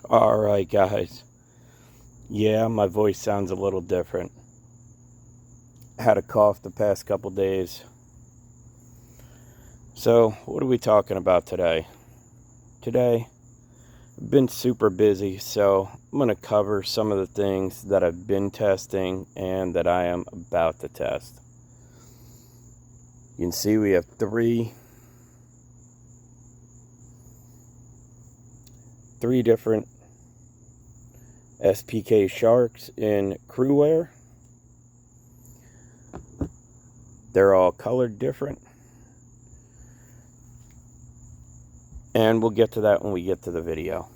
Alright guys, yeah, my voice sounds a little different. I had a cough the past couple days. So, what are we talking about today? Today, I've been super busy, so I'm going to cover some of the things that I've been testing and that I am about to test. You can see we have three different SPK Sharks in Cruwear. They're all colored different. And we'll get to that when we get to the video.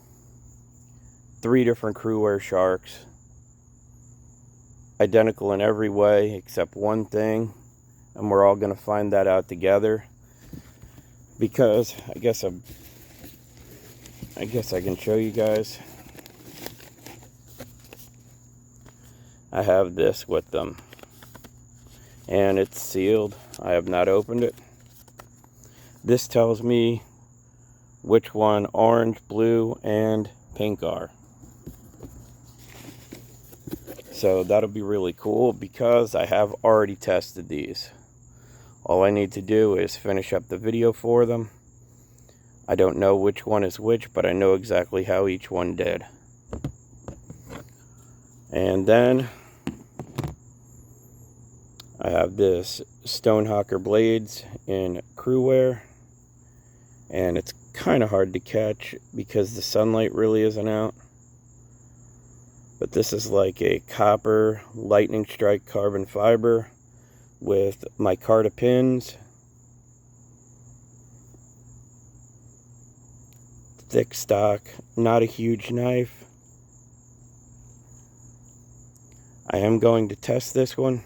3 different Cruwear Sharks. Identical in every way except one thing. And we're all going to find that out together. Because I guess I can show you guys. I have this with them. And it's sealed. I have not opened it. This tells me which one orange, blue, and pink are. So that'll be really cool because I have already tested these. All I need to do is finish up the video for them. I don't know which one is which, but I know exactly how each one did. And then I have this Stonehicker Blades in Cruwear, and it's kind of hard to catch because the sunlight really isn't out. But this is like a copper lightning strike carbon fiber with micarta pins, thick stock, not a huge knife. I am going to test this one.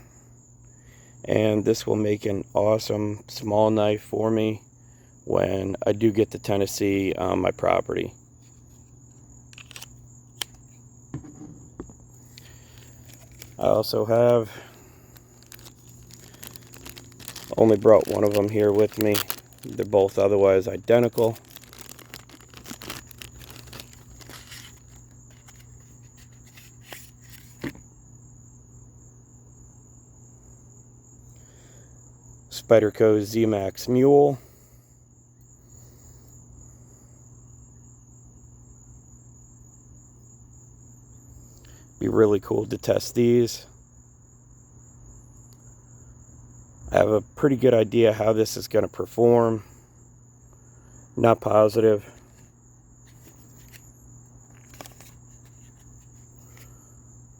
And this will make an awesome small knife for me when I do get to Tennessee on my property. I also have only brought one of them here with me. They're both otherwise identical. Spyderco ZMaxx Mule. Be really cool to test these. I have a pretty good idea how this is going to perform. Not positive.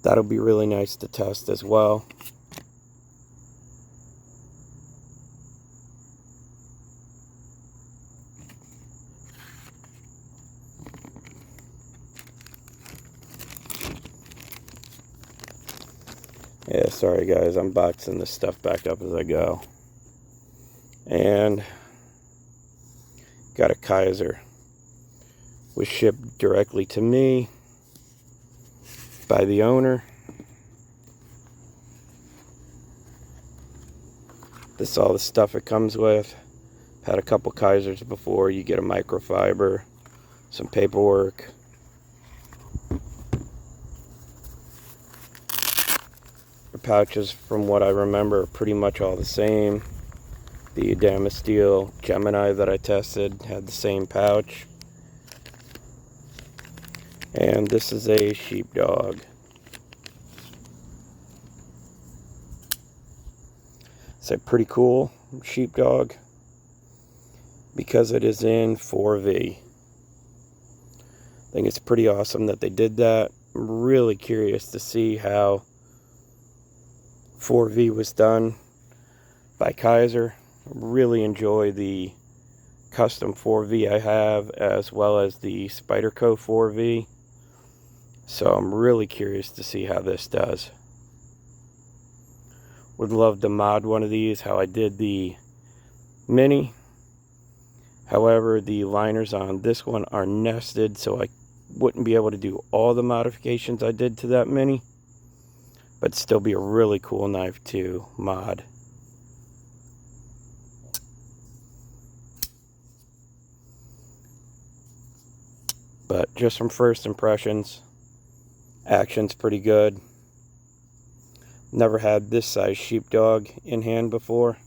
That'll be really nice to test as well. Yeah, sorry guys, I'm boxing this stuff back up as I go. And got a Kaiser. Was shipped directly to me by the owner. This is all the stuff it comes with. Had a couple Kaisers before. You get a microfiber, some paperwork. The pouches, from what I remember, are pretty much all the same. The Damasteel Gemini that I tested had the same pouch. And this is a sheepdog. It's a pretty cool sheepdog because it is in 4V. I think it's pretty awesome that they did that. I'm really curious to see how 4V was done by Kaiser. I really enjoy the custom 4V I have, as well as the Spyderco 4V. So I'm really curious to see how this does. Would love to mod one of these how I did the Mini. However, the liners on this one are nested, so I wouldn't be able to do all the modifications I did to that Mini. But still be a really cool knife to mod. But just from first impressions, action's pretty good. Never had this size sheepdog in hand before.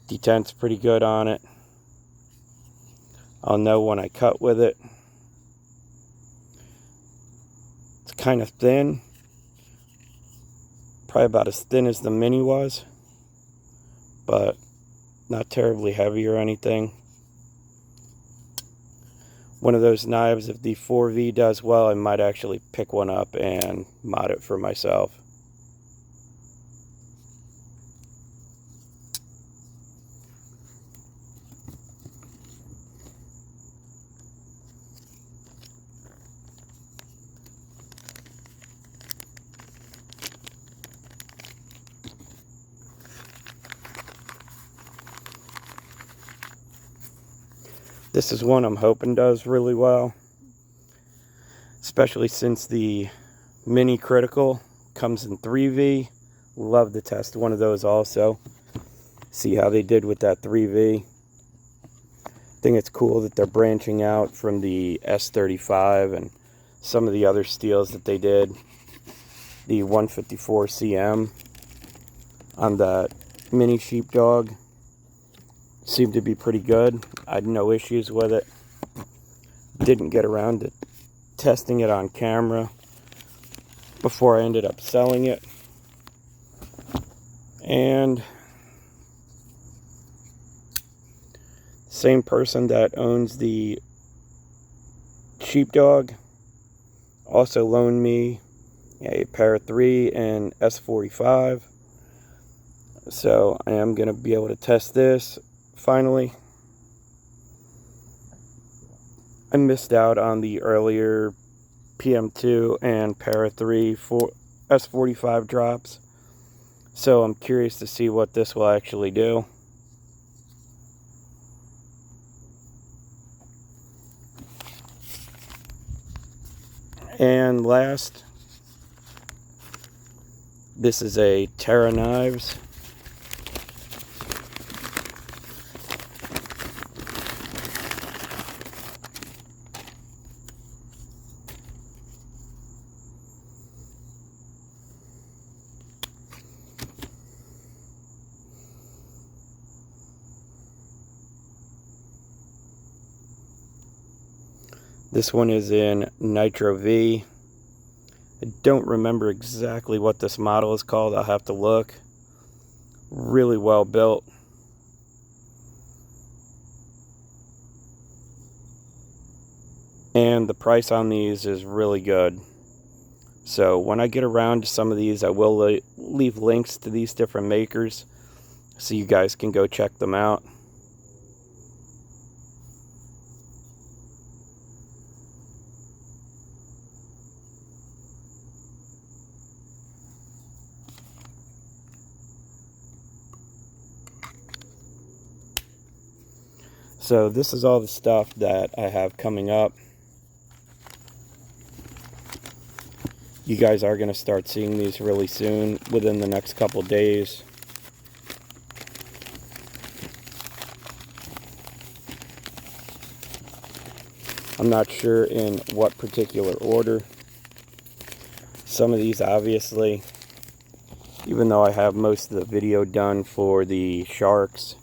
Detent's pretty good on it. I'll know when I cut with it. It's kind of thin. Probably about as thin as the Mini was. But not terribly heavy or anything. One of those knives, if the 4V does well, I might actually pick one up and mod it for myself. This is one I'm hoping does really well, especially since the Mini Critical comes in 3V. Love to test one of those also. See how they did with that 3V. I think it's cool that they're branching out from the S35 and some of the other steels that they did. The 154 CM on that Mini Sheepdog seemed to be pretty good. I had no issues with it. Didn't get around to testing it on camera before I ended up selling it. And same person that owns the Sheepdog also loaned me a Terra 3 and S45. So I am going to be able to test this finally. I missed out on the earlier PM2 and Terra 3 for S45 drops. So I'm curious to see what this will actually do. And last, this is a Terra knives. This one is in Nitro V. I don't remember exactly what this model is called. I'll have to look. Really well built. And the price on these is really good. So when I get around to some of these, I will leave links to these different makers so you guys can go check them out. So this is all the stuff that I have coming up. You guys are going to start seeing these really soon, within the next couple days. I'm not sure in what particular order. Some of these, obviously, even though I have most of the video done for the Sharks,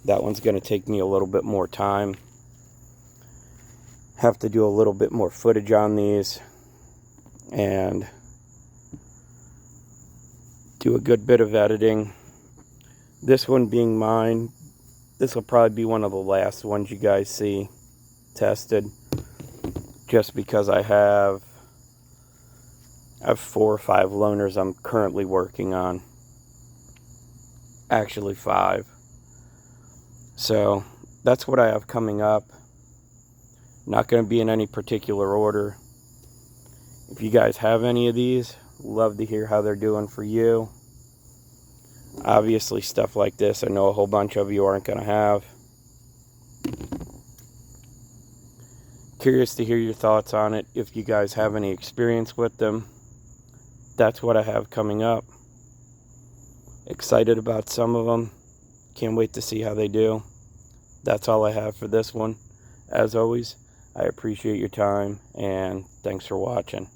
that one's going to take me a little bit more time. Have to do a little bit more footage on these and do a good bit of editing. This one being mine, this will probably be one of the last ones you guys see tested, just because I have 4 or 5 loaners I'm currently working on. Actually 5. So that's what I have coming up. Not going to be in any particular order. If you guys have any of these, love to hear how they're doing for you. Obviously stuff like this, I know a whole bunch of you aren't going to have. Curious to hear your thoughts on it, if you guys have any experience with them. That's what I have coming up. Excited about some of them. Can't wait to see how they do. That's all I have for this one. as always, I appreciate your time, and thanks for watching.